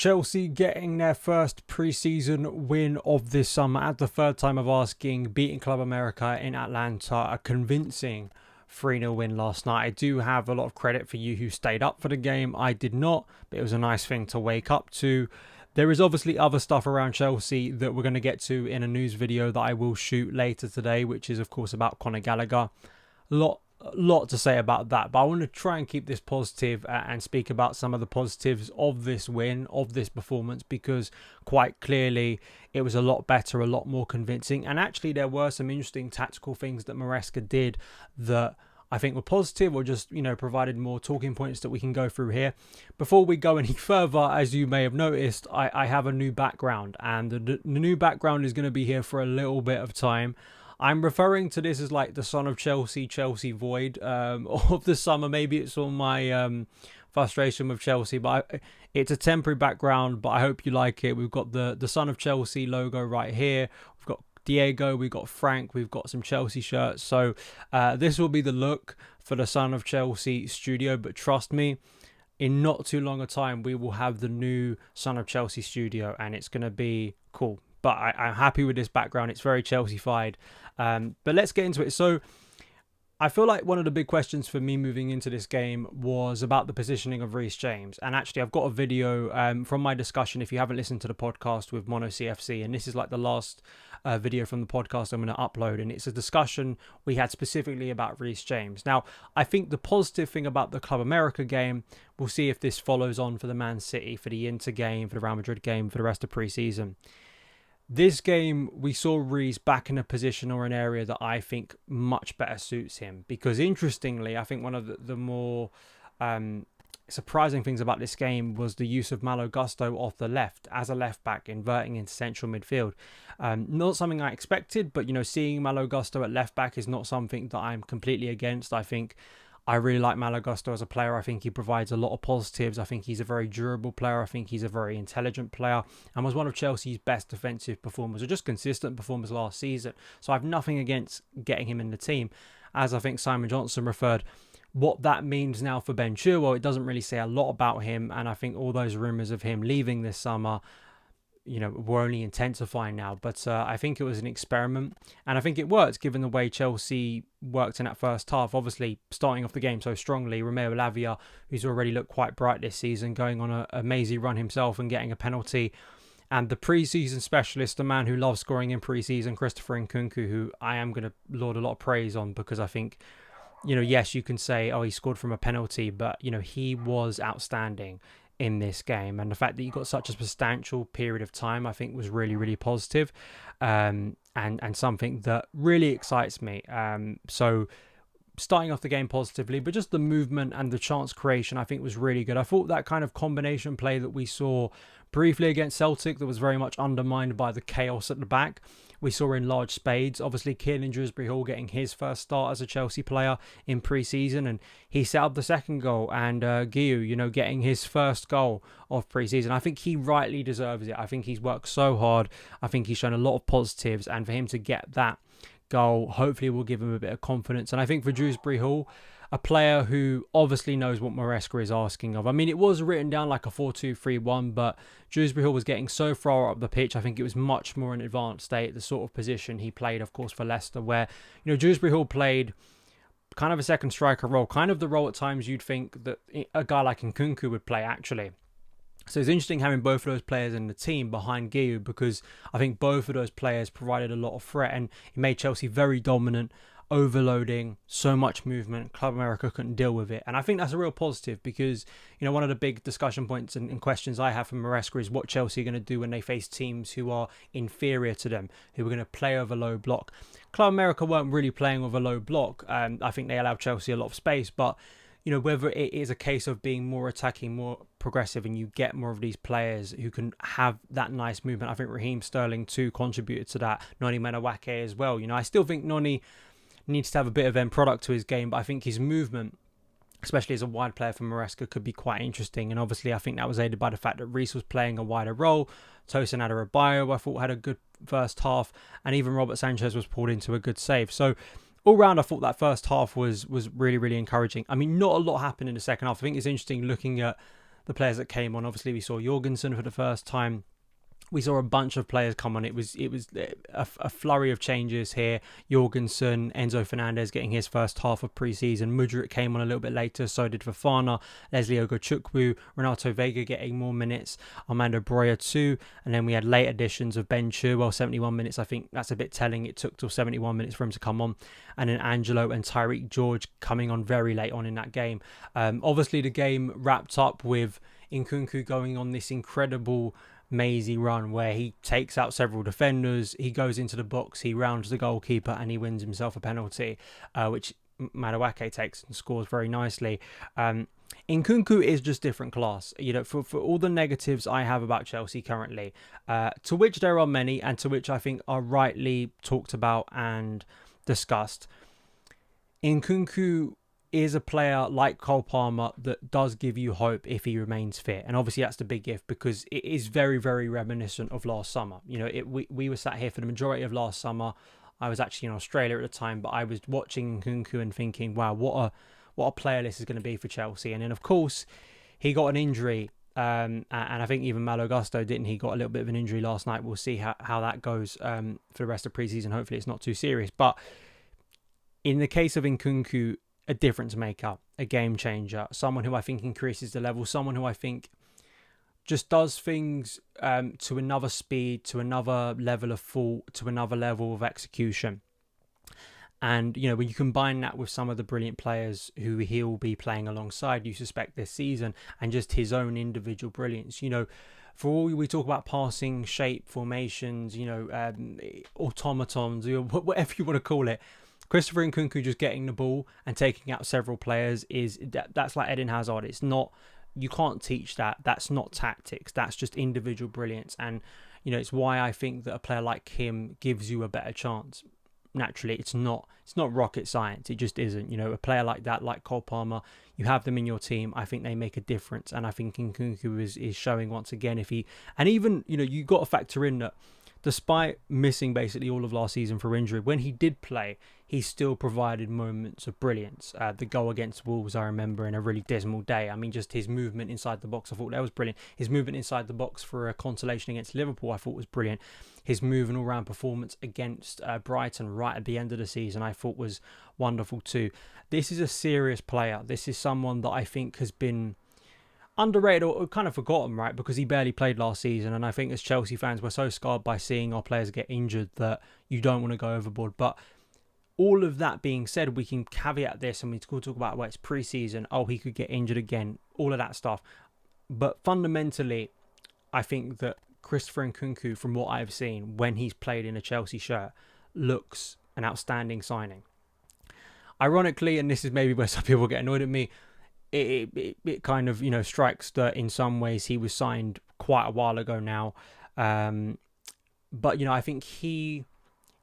Chelsea getting their first pre-season win of this summer at the third time of asking, beating Club America in Atlanta, a convincing 3-0 win last night. I do have a lot of credit for you who stayed up for the game. I did not, but it was a nice thing to wake up to. There is obviously other stuff around Chelsea that we're going to get to in a news video that I will shoot later today, which is of course about Conor Gallagher. A lot to say about that, but I want to try and keep this positive and speak about some of the positives of this win, of this performance, because quite clearly it was a lot better, a lot more convincing, and actually there were some interesting tactical things that Maresca did that I think were positive, or just, provided more talking points that we can go through here. Before we go any further, as you may have noticed, I have a new background, and the new background is going to be here for a little bit of time. I'm referring to this as like the SonOfChelsea, Chelsea void of the summer. Maybe it's all my frustration with Chelsea, but it's a temporary background, but I hope you like it. We've got the SonOfChelsea logo right here. We've got Diego, we've got Frank, we've got some Chelsea shirts. So this will be the look for the SonOfChelsea studio, but trust me, in not too long a time, we will have the new SonOfChelsea studio, and it's going to be cool. But I'm happy with this background. It's very Chelsea-fied. But let's get into it. So I feel like one of the big questions for me moving into this game was about the positioning of Reece James. And actually, I've got a video from my discussion, if you haven't listened to the podcast with Mono CFC. And this is like the last video from the podcast I'm going to upload. And it's a discussion we had specifically about Reece James. Now, I think the positive thing about the Club America game, we'll see if this follows on for the Man City, for the Inter game, for the Real Madrid game, for the rest of pre-season. This game, we saw Reece back in a position or an area that I think much better suits him. Because interestingly, I think one of the more surprising things about this game was the use of Malo Gusto off the left as a left back, inverting into central midfield. Not something I expected, but seeing Malo Gusto at left back is not something that I'm completely against. I really like Malo Gusto as a player. I think he provides a lot of positives. I think he's a very durable player. I think he's a very intelligent player and was one of Chelsea's best defensive performers, or just consistent performers last season. So I have nothing against getting him in the team. As I think Simon Johnson referred, what that means now for Ben Chilwell, it doesn't really say a lot about him. And I think all those rumours of him leaving this summer, we're only intensifying now. But I think it was an experiment, and I think it worked given the way Chelsea worked in that first half. Obviously, starting off the game so strongly, Romeo Lavia, who's already looked quite bright this season, going on an amazing run himself and getting a penalty. And the pre-season specialist, the man who loves scoring in pre-season, Christopher Nkunku, who I am going to laud a lot of praise on, because I think, yes, you can say, oh, he scored from a penalty, but, he was outstanding in this game, and the fact that you got such a substantial period of time, I think, was really, really positive, and something that really excites me. So starting off the game positively, but just the movement and the chance creation, I think, was really good. I thought that kind of combination play that we saw briefly against Celtic, that was very much undermined by the chaos at the back, we saw in large spades. Obviously, Kieran Dewsbury-Hall getting his first start as a Chelsea player in pre-season, and he set up the second goal. And Guiu, getting his first goal of pre-season. I think he rightly deserves it. I think he's worked so hard. I think he's shown a lot of positives, and for him to get that goal, hopefully will give him a bit of confidence. And I think for Dewsbury-Hall, a player who obviously knows what Maresca is asking of. I mean, it was written down like a 4-2-3-1, but Dewsbury-Hall was getting so far up the pitch. I think it was much more an advanced state, the sort of position he played, of course, for Leicester, where, Dewsbury-Hall played kind of a second striker role, kind of the role at times you'd think that a guy like Nkunku would play, actually. So it's interesting having both of those players in the team behind Guiu, because I think both of those players provided a lot of threat, and it made Chelsea very dominant, overloading, so much movement. Club America couldn't deal with it. And I think that's a real positive, because, one of the big discussion points and questions I have from Maresca is what Chelsea are going to do when they face teams who are inferior to them, who are going to play over low block. Club America weren't really playing over low block. I think they allowed Chelsea a lot of space, but whether it is a case of being more attacking, more progressive, and you get more of these players who can have that nice movement. I think Raheem Sterling too contributed to that. Noni Madueke as well. I still think Noni needs to have a bit of end product to his game, but I think his movement, especially as a wide player for Maresca, could be quite interesting. And obviously, I think that was aided by the fact that Reece was playing a wider role. Tosin Adarabioyo, I thought, had a good first half, and even Robert Sanchez was pulled into a good save. So all round, I thought that first half was really, really encouraging. I mean, not a lot happened in the second half. I think it's interesting looking at the players that came on. Obviously, we saw Jorgensen for the first time. We saw a bunch of players come on. It was a flurry of changes here. Jorgensen, Enzo Fernandez getting his first half of pre-season. Madueke came on a little bit later. So did Fofana, Leslie Ogochukwu, Renato Vega getting more minutes. Armando Broja too. And then we had late additions of Ben Chilwell, 71 minutes. I think that's a bit telling. It took till 71 minutes for him to come on. And then Angelo and Tyreek George coming on very late on in that game. Obviously, the game wrapped up with Nkunku going on this incredible mazy run where he takes out several defenders, he goes into the box, he rounds the goalkeeper, and he wins himself a penalty, which Madueke takes and scores very nicely. Nkunku is just different class. For all the negatives I have about Chelsea currently, to which there are many, and to which I think are rightly talked about and discussed, Nkunku is a player like Cole Palmer that does give you hope if he remains fit. And obviously that's the big if, because it is very, very reminiscent of last summer. We were sat here for the majority of last summer. I was actually in Australia at the time, but I was watching Nkunku and thinking, wow, what a player this is going to be for Chelsea. And then, of course, he got an injury. And I think even Malo Gusto, didn't he, got a little bit of an injury last night. We'll see how that goes for the rest of pre-season. Hopefully it's not too serious. But in the case of Nkunku, a difference maker, a game changer, someone who I think increases the level, someone who I think just does things to another speed, to another level of thought, to another level of execution. And, when you combine that with some of the brilliant players who he'll be playing alongside, you suspect this season, and just his own individual brilliance, for all we talk about passing, shape, formations, automatons, whatever you want to call it, Christopher Nkunku just getting the ball and taking out several players that's like Eden Hazard. It's not, you can't teach that. That's not tactics. That's just individual brilliance. And, it's why I think that a player like him gives you a better chance. Naturally, it's not rocket science. It just isn't. A player like that, like Cole Palmer, you have them in your team. I think they make a difference. And I think Nkunku is showing once again you got to factor in that despite missing basically all of last season for injury, when he did play, he still provided moments of brilliance. The goal against Wolves, I remember, in a really dismal day. I mean, just his movement inside the box, I thought that was brilliant. His movement inside the box for a consolation against Liverpool, I thought was brilliant. His moving all-round performance against Brighton right at the end of the season, I thought was wonderful too. This is a serious player. This is someone that I think has been underrated or kind of forgotten, right? Because he barely played last season. And I think as Chelsea fans, we're so scarred by seeing our players get injured that you don't want to go overboard. But all of that being said, we can caveat this and we could talk about it's pre-season. Oh, he could get injured again. All of that stuff. But fundamentally, I think that Christopher Nkunku, from what I've seen when he's played in a Chelsea shirt, looks an outstanding signing. Ironically, and this is maybe where some people get annoyed at me, it kind of, strikes that in some ways he was signed quite a while ago now. But, I think he,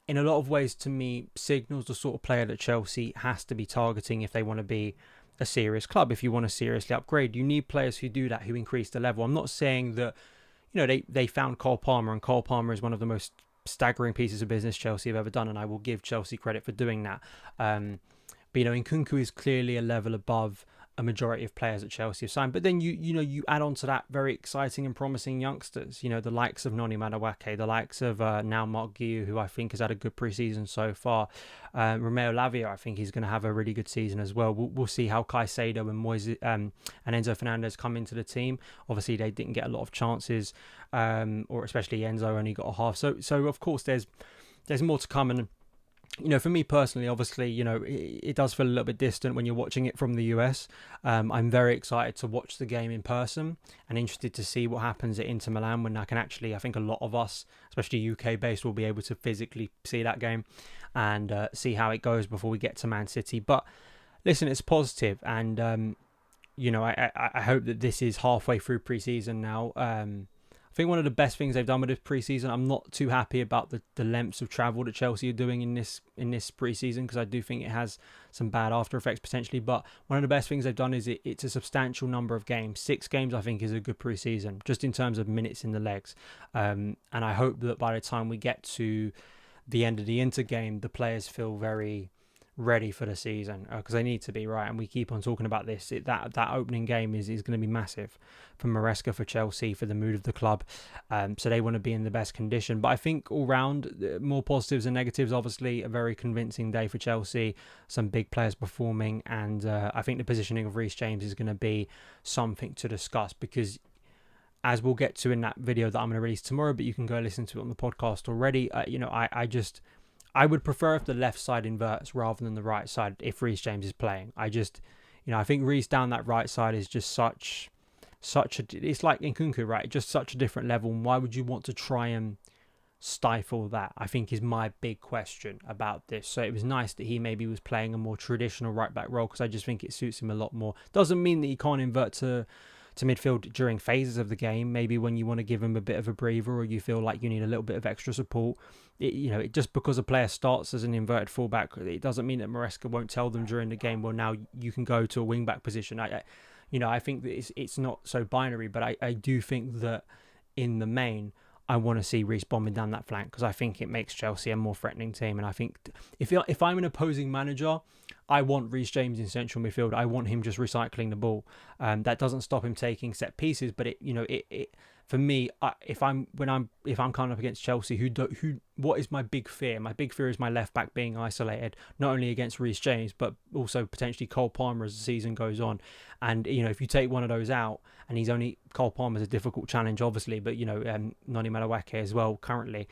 in a lot of ways, to me, signals the sort of player that Chelsea has to be targeting if they want to be a serious club. If you want to seriously upgrade, you need players who do that, who increase the level. I'm not saying that, they found Cole Palmer, and Cole Palmer is one of the most staggering pieces of business Chelsea have ever done, and I will give Chelsea credit for doing that. But, Nkunku is clearly a level above a majority of players at Chelsea have signed. But then you add on to that very exciting and promising youngsters, the likes of Noni Madueke, the likes of now Marc Guiu, who I think has had a good pre-season so far. Romeo Lavia, I think he's going to have a really good season as well. We'll see how Caicedo and Enzo Fernandez come into the team. Obviously, they didn't get a lot of chances, or especially Enzo only got a half. So of course, there's more to come. And for me personally, obviously, it does feel a little bit distant when you're watching it from the US. I'm very excited to watch the game in person and interested to see what happens at Inter Milan when I think a lot of us, especially UK based, will be able to physically see that game and see how it goes before we get to Man City. But listen, it's positive, and I hope that this is halfway through pre-season now. I think one of the best things they've done with this pre-season, I'm not too happy about the lengths of travel that Chelsea are doing in this pre-season, because I do think it has some bad after effects potentially. But one of the best things they've done is it's a substantial number of games. 6 games, I think, is a good pre-season, just in terms of minutes in the legs. And I hope that by the time we get to the end of the Inter game, the players feel very ready for the season, because they need to be, right? And we keep on talking about this. That opening game is going to be massive for Maresca, for Chelsea, for the mood of the club. So they want to be in the best condition. But I think all round, more positives and negatives. Obviously, a very convincing day for Chelsea. Some big players performing, and I think the positioning of Reece James is going to be something to discuss, because as we'll get to in that video that I'm going to release tomorrow, but you can go listen to it on the podcast already. I would prefer if the left side inverts rather than the right side if Reece James is playing. I think Reece down that right side is just such a, it's like Nkunku, right? Just such a different level. And why would you want to try and stifle that? I think is my big question about this. So it was nice that he maybe was playing a more traditional right back role, because I just think it suits him a lot more. Doesn't mean that he can't invert to midfield during phases of the game, maybe when you want to give him a bit of a breather, or you feel like you need a little bit of extra support. Just because a player starts as an inverted fullback, it doesn't mean that Maresca won't tell them during the game, well, now you can go to a wing back position. I think that it's not so binary, but I do think that in the main, I want to see Reece bombing down that flank, because I think it makes Chelsea a more threatening team. And I think if I'm an opposing manager, I want Reece James in central midfield. I want him just recycling the ball. That doesn't stop him taking set pieces, but for me, if I'm coming up against Chelsea, what is my big fear? My big fear is my left back being isolated, not only against Reece James, but also potentially Cole Palmer as the season goes on. And if you take one of those out, and Cole Palmer's a difficult challenge, obviously, but Noni Madueke as well currently.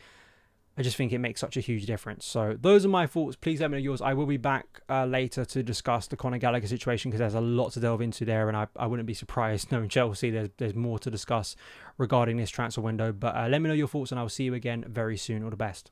I just think it makes such a huge difference. So those are my thoughts. Please let me know yours. I will be back later to discuss the Conor Gallagher situation, because there's a lot to delve into there, and I wouldn't be surprised knowing Chelsea. There's more to discuss regarding this transfer window. But let me know your thoughts, and I'll see you again very soon. All the best.